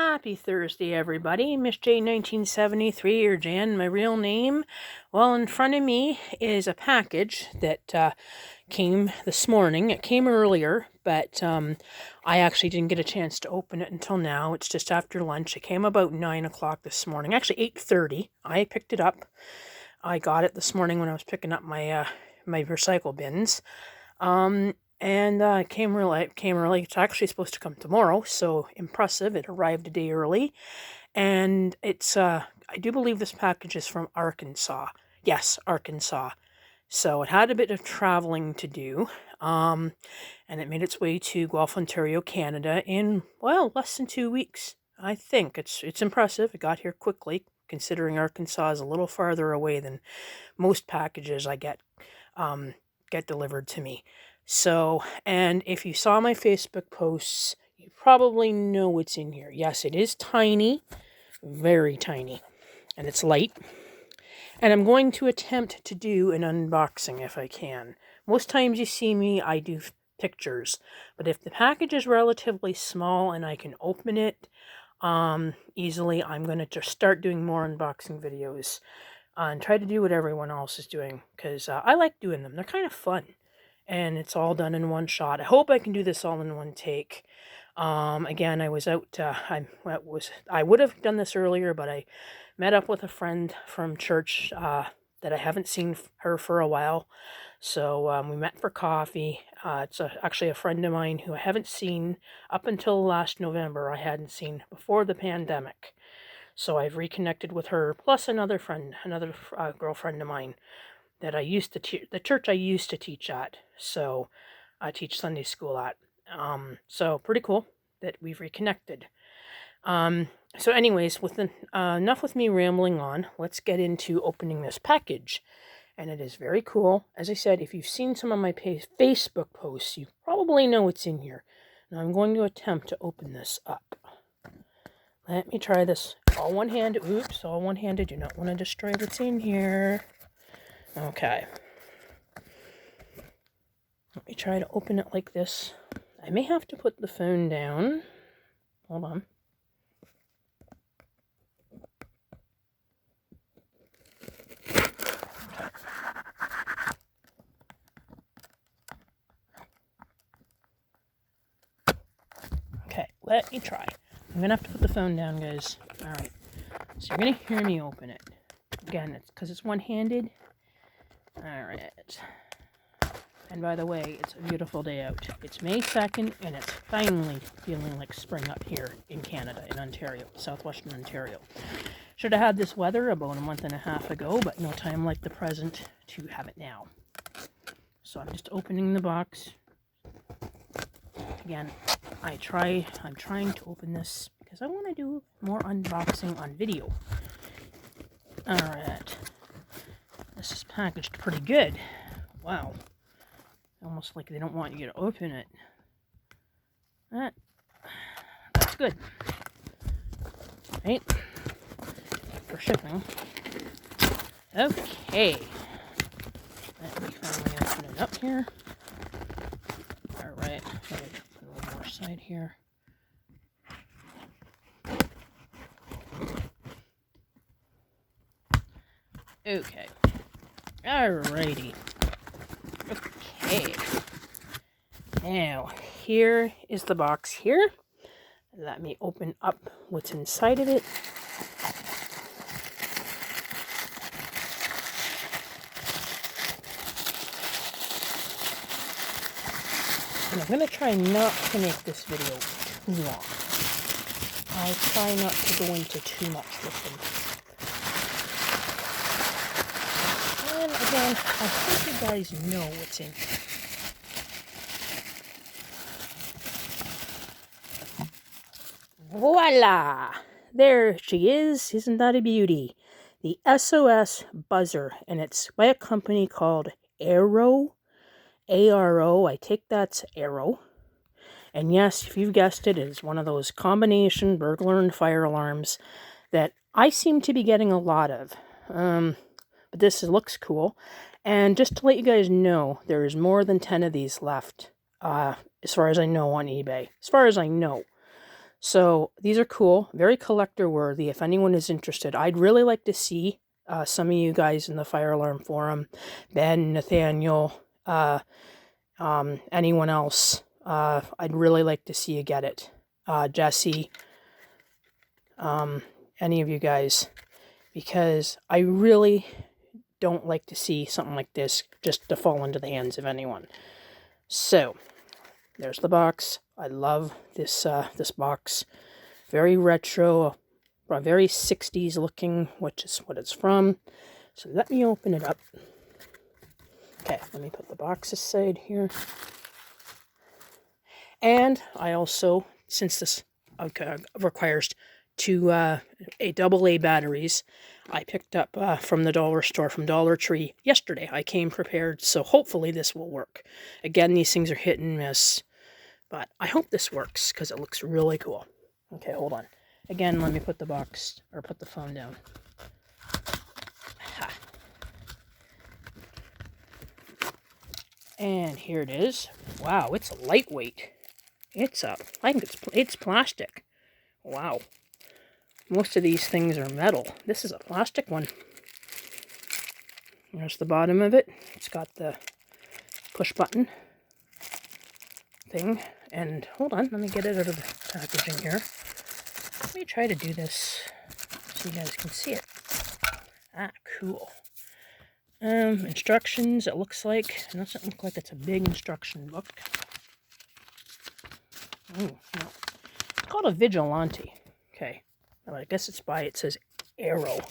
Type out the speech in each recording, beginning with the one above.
Happy Thursday, everybody. Miss J 1973, or Jan, my real name. Well, in front of me is a package that came this morning. It came earlier, but I actually didn't get a chance to open it until now. It's just after lunch. It came about 9 o'clock this morning. Actually, 8:30. I picked it up. I got it this morning when I was picking up my my recycle bins. And it came early. It's actually supposed to come tomorrow, so impressive. It arrived a day early. And it's, I do believe this package is from Arkansas. Yes, Arkansas. So it had a bit of traveling to do. And it made its way to Guelph, Ontario, Canada in, well, less than 2 weeks. I think it's impressive. It got here quickly, considering Arkansas is a little farther away than most packages I get delivered to me. So, and if you saw my Facebook posts, you probably know what's in here. Yes, it is tiny, very tiny, and it's light. And I'm going to attempt to do an unboxing if I can. Most times you see me, I do pictures. But if the package is relatively small and I can open it easily, I'm going to just start doing more unboxing videos and try to do what everyone else is doing, because I like doing them. They're kind of fun. And it's all done in one shot. I hope I can do this all in one take. Again, I was out, I would have done this earlier, but I met up with a friend from church that I haven't seen her for a while. So we met for coffee. It's actually a friend of mine who I haven't seen up until last November. I hadn't seen before the pandemic. So I've reconnected with her, plus another friend, another girlfriend of mine that I used to the church I used to teach at. So I teach Sunday school at. So pretty cool that we've reconnected. So anyways, enough with me rambling on. Let's get into opening this package. And it is very cool. As I said, if you've seen some of my Facebook posts, you probably know what's in here. Now I'm going to attempt to open this up. Let me try this all one-handed. Oops, all one-handed. Do not want to destroy what's in here. Okay. Let me try to open it like this. I may have to put the phone down. Hold on. Okay, let me try. I'm going to have to put the phone down, guys. All right. So you're going to hear me open it. Again, it's because it's one-handed. All right. And by the way, it's a beautiful day out. It's May 2nd, and it's finally feeling like spring up here in Canada, in Ontario, southwestern Ontario. Should have had this weather about a month and a half ago, but no time like the present to have it now. So I'm just opening the box. Again, I'm trying to open this because I want to do more unboxing on video. All right. This is packaged pretty good. Wow. Almost like they don't want you to open it. That's good. Right? For shipping. Okay. Let me finally open it up here. Alright. Put a little more side here. Okay. Alrighty. Okay. Now, here is the box here. Let me open up what's inside of it. And I'm going to try not to make this video too long. I'll try not to go into too much with them. And again, I hope you guys know what's in here. Voila! There she is. Isn't that a beauty? The SOS Buzzer, and it's by a company called ARO. ARO. I take that's ARO. And yes, if you've guessed it, it is one of those combination burglar and fire alarms that I seem to be getting a lot of. But this looks cool. And just to let you guys know, there's more than 10 of these left, as far as I know, on eBay. As far as I know. So these are cool, very collector worthy. If anyone is interested, I'd really like to see some of you guys in the fire alarm forum, Ben, Nathaniel, anyone else. I'd really like to see you get it. Jesse, any of you guys, because I really don't like to see something like this just to fall into the hands of anyone. So there's the box. I love this this box. Very retro, very 60s looking, which is what it's from. So let me open it up. Okay, let me put the box aside here. And I also, since this requires two AA batteries, I picked up from the dollar store, from Dollar Tree, yesterday. I came prepared, so hopefully this will work. Again, these things are hit and miss, but I hope this works because it looks really cool. Okay, hold on. Again, let me put the box, or put the phone down. Ha. And here it is. Wow, it's lightweight. I think it's plastic. Wow. Most of these things are metal. This is a plastic one. There's the bottom of it. It's got the push button thing. And hold on, let me get it out of the packaging here. Let me try to do this so you guys can see it. Ah, cool. Instructions, it looks like. It doesn't look like it's a big instruction book. Oh, no. It's called a Vigilante. Okay. Well, I guess it says ARO.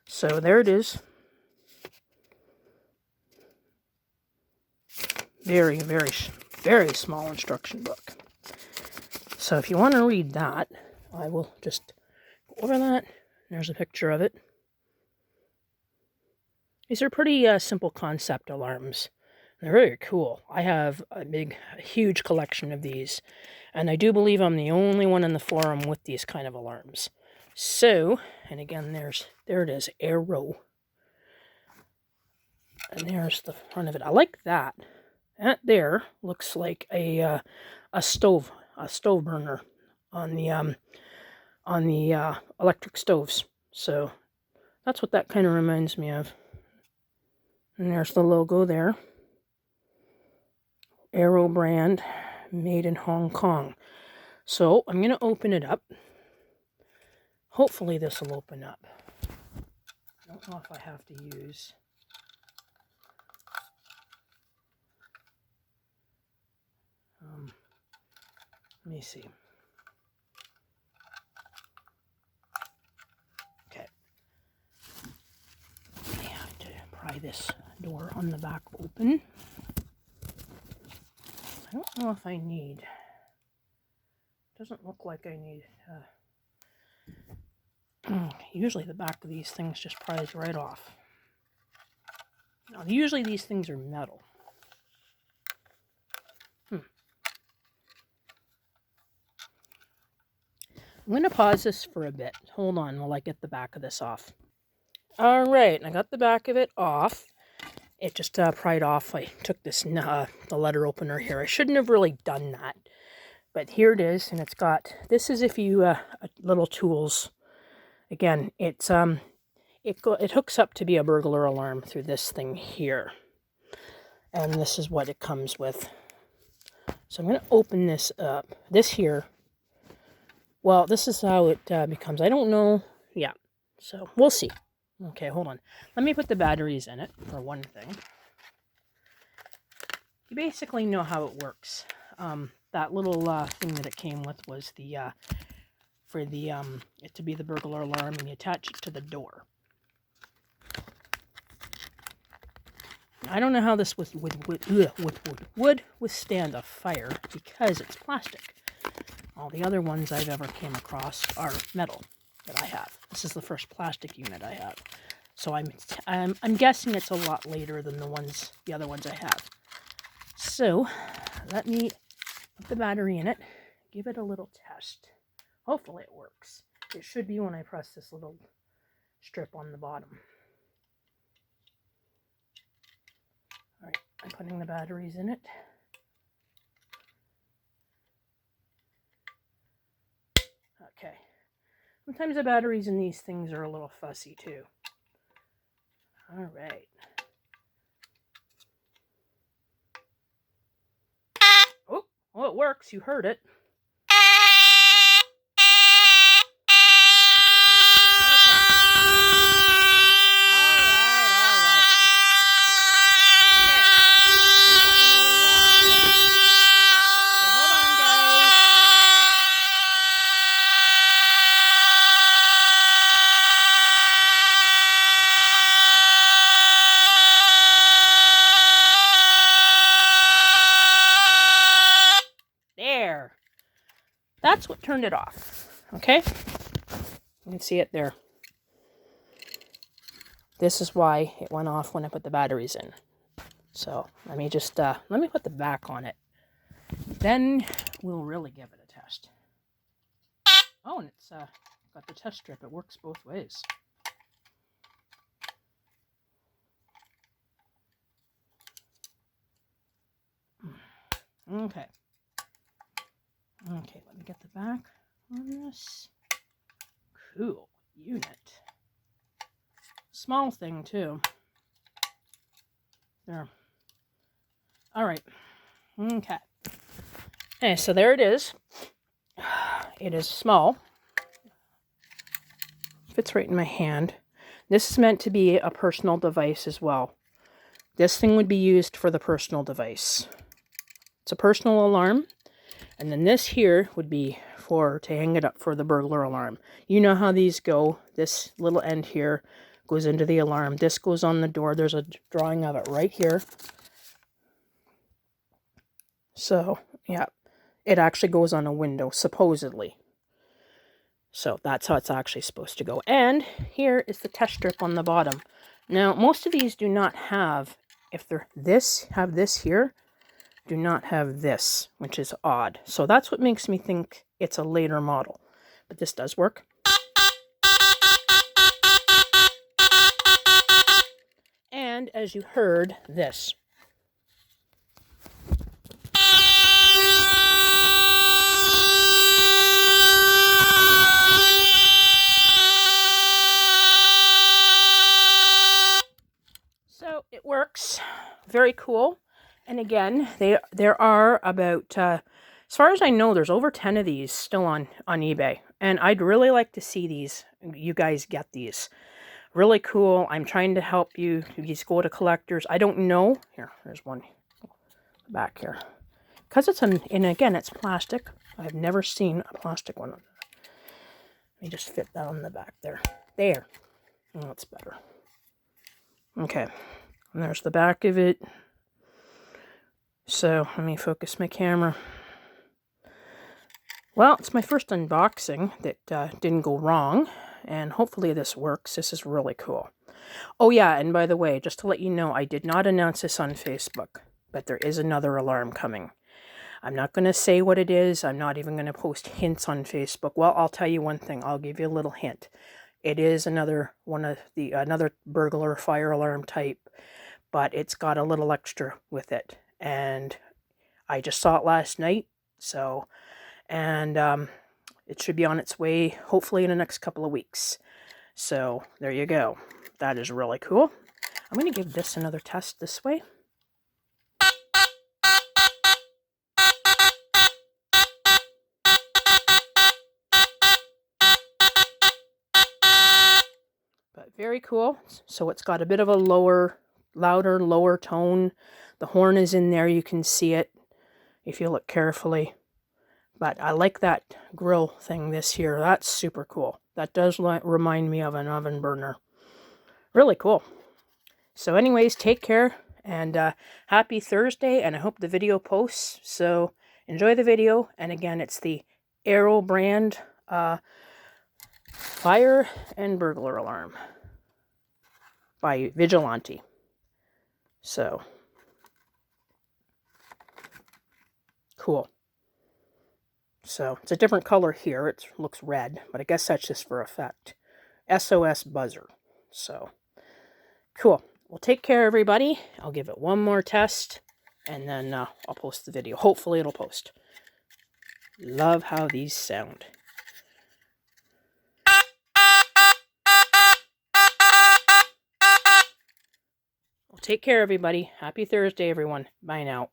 So there it is. Very, very, very small instruction book. So if you want to read that, I will just go over that. There's a picture of it. These are pretty simple concept alarms. They're very cool. I have a huge collection of these, and I do believe I'm the only one in the forum with these kind of alarms. So, and again, there it is, ARO. And there's the front of it. I like that. That there looks like a stove burner on the electric stoves. So that's what that kind of reminds me of. And there's the logo there. ARO brand, made in Hong Kong. So I'm going to open it up. Hopefully this will open up. I don't know if I have to use... let me see. Okay. I have to pry this door on the back open. I don't know if I need... doesn't look like I need... usually the back of these things just pries right off. Now, usually these things are metal. I'm going to pause this for a bit. Hold on while I get the back of this off. All right, I got the back of it off. It just pried off. I took this the letter opener here. I shouldn't have really done that. But here it is, and it's got, this is if you, little tools. Again, it's, it hooks up to be a burglar alarm through this thing here. And this is what it comes with. So I'm going to open this up. This here, well, this is how it becomes. I don't know. Yeah, so we'll see. Okay, hold on. Let me put the batteries in it, for one thing. You basically know how it works. That little thing that it came with was the, for the, it to be the burglar alarm, and you attach it to the door. I don't know how this would withstand a fire because it's plastic. All the other ones I've ever came across are metal that I have. This is the first plastic unit I have. So I'm guessing it's a lot later than the other ones I have. So let me put the battery in it, give it a little test. Hopefully it works. It should be when I press this little strip on the bottom. All right, I'm putting the batteries in it. Sometimes the batteries in these things are a little fussy too. All right. Oh, well, it works. You heard it. There. That's what turned it off. Okay? You can see it there. This is why it went off when I put the batteries in. So let me just, let me put the back on it. Then we'll really give it a test. Oh, and it's got the test strip. It works both ways. Okay. Okay, let me get the back on this. Cool unit. Small thing, too. There. All right. Okay. Okay, so there it is. It is small. Fits right in my hand. This is meant to be a personal device as well. This thing would be used for the personal device. It's a personal alarm. And then this here would be to hang it up for the burglar alarm. You know how these go. This little end here goes into the alarm. This goes on the door. There's a drawing of it right here. So, yeah, it actually goes on a window, supposedly. So that's how it's actually supposed to go. And here is the test strip on the bottom. Now, most of these do not have, if they're have this here, do not have this, which is odd. So that's what makes me think it's a later model. But this does work. And as you heard, this. So it works. Very cool. And again, there are about, as far as I know, there's over 10 of these still on eBay. And I'd really like to see these. You guys get these. Really cool. I'm trying to help you. These go to collectors. I don't know. Here, there's one back here. Because it's and again, it's plastic. I've never seen a plastic one. Let me just fit that on the back there. There. Oh, that's better. Okay. And there's the back of it. So, let me focus my camera. Well, it's my first unboxing that didn't go wrong. And hopefully this works. This is really cool. Oh yeah, and by the way, just to let you know, I did not announce this on Facebook. But there is another alarm coming. I'm not going to say what it is. I'm not even going to post hints on Facebook. Well, I'll tell you one thing. I'll give you a little hint. It is another burglar fire alarm type. But it's got a little extra with it. And I just saw it last night, so, and it should be on its way, hopefully in the next couple of weeks. So, there you go. That is really cool. I'm going to give this another test this way. But very cool. So, it's got a bit of a louder, lower tone. The horn is in there. You can see it if you look carefully. But I like that grill thing this here. That's super cool. That does remind me of an oven burner. Really cool. So anyways, take care. And happy Thursday. And I hope the video posts. So enjoy the video. And again, it's the ARO brand fire and burglar alarm by Vigilant. So cool. So it's a different color here. It looks red, but I guess that's just for effect. SOS Buzzer. So cool. Well, take care, everybody. I'll give it one more test, and then I'll post the video. Hopefully it'll post. Love how these sound. Take care, everybody. Happy Thursday, everyone. Bye now.